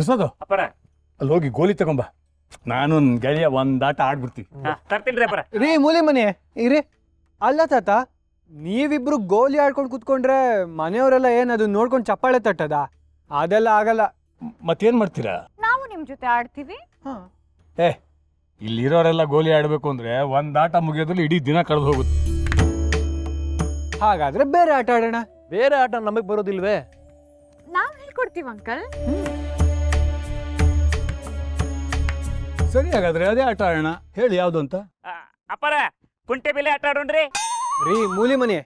ಪ್ರಸಾದ್ ಅಪ್ಪರ ಅಲ್ಲಿ ಹೋಗಿ ಗೋಲಿ ತಗೊಂಬ. ನಾನು ನನ್ನ ಗೆಳೆಯ ಒಂದ್ ಆಟ ಆಡ್ಬಿಡ್ತೀವಿ. ತರ್ತೀನಿ ಅಪ್ಪರ. ರೀ ಮೂಲಿ ಮನೆ ಇರಿ. ಅಲ್ಲ ತಾತ, ನೀವಿಬ್ರು ಗೋಲಿ ಆಡ್ಕೊಂಡು ಕುತ್ಕೊಂಡ್ರೆ ಮನೆಯವರೆಲ್ಲ ಏನದು ನೋಡ್ಕೊಂಡು ಚಪ್ಪಾಳೆ ತಟ್ಟದ? ಅದೆಲ್ಲ ಆಗಲ್ಲ. ಮತ್ತೇನ್ ಮಾಡ್ತೀರಾ? ನಾವು ನಿಮ್ ಜೊತೆ ಆಡ್ತೀವಿ. ಏ ಇಲ್ಲಿರೋರೆಲ್ಲ ಗೋಲಿ ಆಡ್ಬೇಕು ಅಂದ್ರೆ ಒಂದ್ ಆಟ ಮುಗಿಯೋದ್ರಲ್ಲಿ ಇಡೀ ದಿನ ಕಳೆದು ಹೋಗುತ್ತೆ. ಹಾಗಾದ್ರೆ ಬೇರೆ ಆಟ ಆಡೋಣ. ಬೇರೆ ಆಟ ನಮಗ್ ಬರೋದಿಲ್ವೇ? ನಾವ್ ಹೇಳ್ಕೊಡ್ತೀವಿ ಅಂಕಲ್. ಸರಿ, ಹಾಗಾದ್ರೆ ಅದೇ ಆಟ ಆಡೋಣ. ಹೇಳಿ ಯಾವ್ದು ಅಂತ. ಅಪ್ಪರ ಕುಂಟೆ ಬಿಲ್ಲೆ ಆಟ ಆಡೋಣ್ರಿ. ರೀ ಮೂಲಿ ಮನೆ,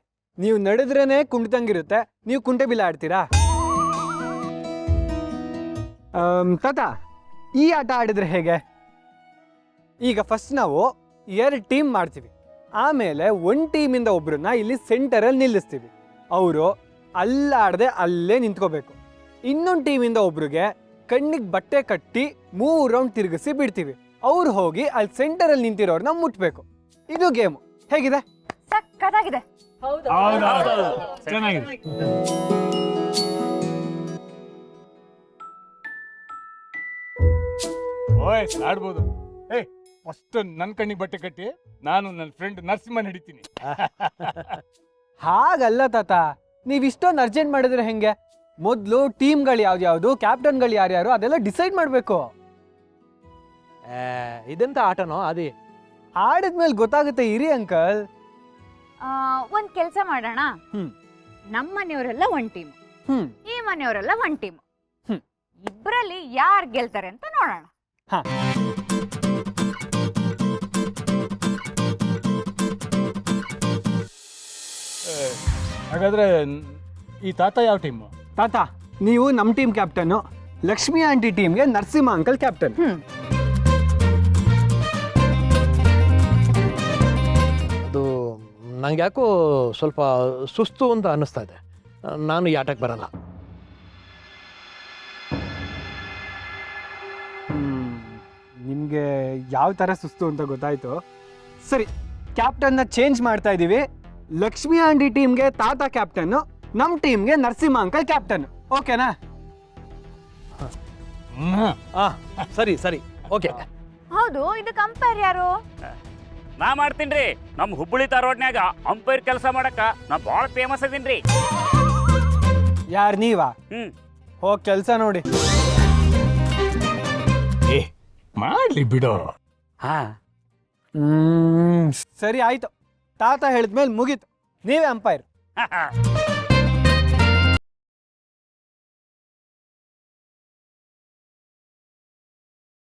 ನೀವು ನಡೆದ್ರೇನೆ ಕುಂಟಂಗಿರುತ್ತೆ, ನೀವು ಕುಂಟೆ ಬಿಲ್ಲೆ ಆಡ್ತೀರಾ? ತಾತ, ಈ ಆಟ ಆಡಿದ್ರೆ ಹೇಗೆ? ಈಗ ಫಸ್ಟ್ ನಾವು 2 ಟೀಮ್ ಮಾಡ್ತೀವಿ. ಆಮೇಲೆ ಒಂದು ಟೀಮಿಂದ ಒಬ್ರನ್ನ ಇಲ್ಲಿ ಸೆಂಟರಲ್ಲಿ ನಿಲ್ಲಿಸ್ತೀವಿ. ಅವರು ಅಲ್ಲಾಡದೆ ಅಲ್ಲೇ ನಿಂತ್ಕೋಬೇಕು. ಇನ್ನೊಂದು ಟೀಮಿಂದ ಒಬ್ರಿಗೆ ಕಣ್ಣಿಗೆ ಬಟ್ಟೆ ಕಟ್ಟಿ 3 ರೌಂಡ್ ತಿರುಗಿಸಿ ಬಿಡ್ತೀವಿ. ಅವ್ರು ಹೋಗಿ ಅಲ್ಲಿ ಸೆಂಟರಲ್ಲಿ ನಿಂತಿರೋರ್ನ ಮುಟ್ಬೇಕು. ಇದು ಗೇಮು. ಹೇಗಿದೆ? ಸಕ್ಕತ್ತಾಗಿದೆ. ಚೆನ್ನಾಗಿದೆ. ಓಯ್ ಆಡ್ಬೋದು. ಏ ಫಸ್ಟ್ ನನ್ನ ಕಣ್ಣಿಗೆ ಬಟ್ಟೆ ಕಟ್ಟಿ ನಾನು ನನ್ನ ಫ್ರೆಂಡ್ ನರಸಿಂಹನ್ ಹಿಡಿತೀನಿ. ಹಾಗಲ್ಲ ತಾತ, ನೀವು ಇಷ್ಟೊಂದು ಅರ್ಜೆಂಟ್ ಮಾಡಿದ್ರೆ ಹೆಂಗೆ? ಮೊದಲು ಟೀಮ್ಗಳು ಯಾವ್ದು, ಕ್ಯಾಪ್ಟನ್ಗಳು ಯಾರ್ಯಾರು ಅದೆಲ್ಲ ಡಿಸೈಡ್ ಮಾಡಬೇಕು. ಇದೆಂತ ಆಟನೋ ಅದೇ. ಆಡಿದ್ಮೇಲೆ ಗೊತ್ತಾಗುತ್ತೆ. ಇರಿ ಅಂಕಲ್. ಒಂದ್ ಕೆಲ್ಸ ಮಾಡೋಣ. ನಮ್ಮ ಮನೆಯವರೆಲ್ಲ ಒಂದ್ ಟೀಮ್, ಈ ಮನೆಯವರೆಲ್ಲ ಒಂದ್ ಟೀಮ್. ಇಬ್ರಲ್ಲಿ ಯಾರ್ ಗೆಲ್ತಾರೆ ಅಂತ ನೋಡೋಣ. ಹಾಗಾದ್ರೆ ಈ ತಾತ ಯಾವ ಟೀಮು? ತಾತ, ನೀವು ನಮ್ಮ ಟೀಮ್ ಕ್ಯಾಪ್ಟನ್ನು, ಲಕ್ಷ್ಮಿ ಆಂಟಿ ಟೀಮ್ಗೆ ನರಸಿಂಹ ಅಂಕಲ್ ಕ್ಯಾಪ್ಟನ್. ಅದು ನಂಗೆ ಯಾಕೋ ಸ್ವಲ್ಪ ಸುಸ್ತು ಅಂತ ಅನ್ನಿಸ್ತಾ ಇದೆ. ನಾನು ಈ ಆಟಕ್ಕೆ ಬರಲ್ಲ. ನಿಮಗೆ ಯಾವ ಥರ ಸುಸ್ತು ಅಂತ ಗೊತ್ತಾಯ್ತು. ಸರಿ, ಕ್ಯಾಪ್ಟನ್ನ ಚೇಂಜ್ ಮಾಡ್ತಾ ಇದ್ದೀವಿ. ಲಕ್ಷ್ಮಿ ಆಂಟಿ ಟೀಮ್ಗೆ ತಾತ ಕ್ಯಾಪ್ಟನ್ನು, ನಮ್ಮ ಟೀಮ್ಗೆ ನರಸಿಂಹ ಅಂಕಲ್ ಕ್ಯಾಪ್ಟನ್. ಓಕೆನಾ? ಸರಿ ಸರಿ, ಓಕೆ. ಹೌದು, ಇದಕ್ಕೆ ಅಂಪೈರ್ ಯಾರು? ನಾ ಮಾಡ್ತೀನ್ರಿ. ನಮ್ ಹುಬ್ಬಳ್ಳಿ ಧಾರವಾಡನ್ಯಾಗ ಅಂಪೈರ್ ಕೆಲಸ ಮಾಡಕ ನಾ ಬಾಳ ಫೇಮಸ್ ಅದೀನ್ರಿ. ಯಾರು ನೀವಾ? ಹೋಗಿ ಕೆಲಸ ನೋಡಿ. ಏ ಮಾಡ್ಲಿ ಬಿಡೋ. ಸರಿ ಆಯ್ತು. ತಾತ ಹೇಳಿದ್ಮೇಲೆ ಮುಗೀತು. ನೀವೇ ಅಂಪೈರ್.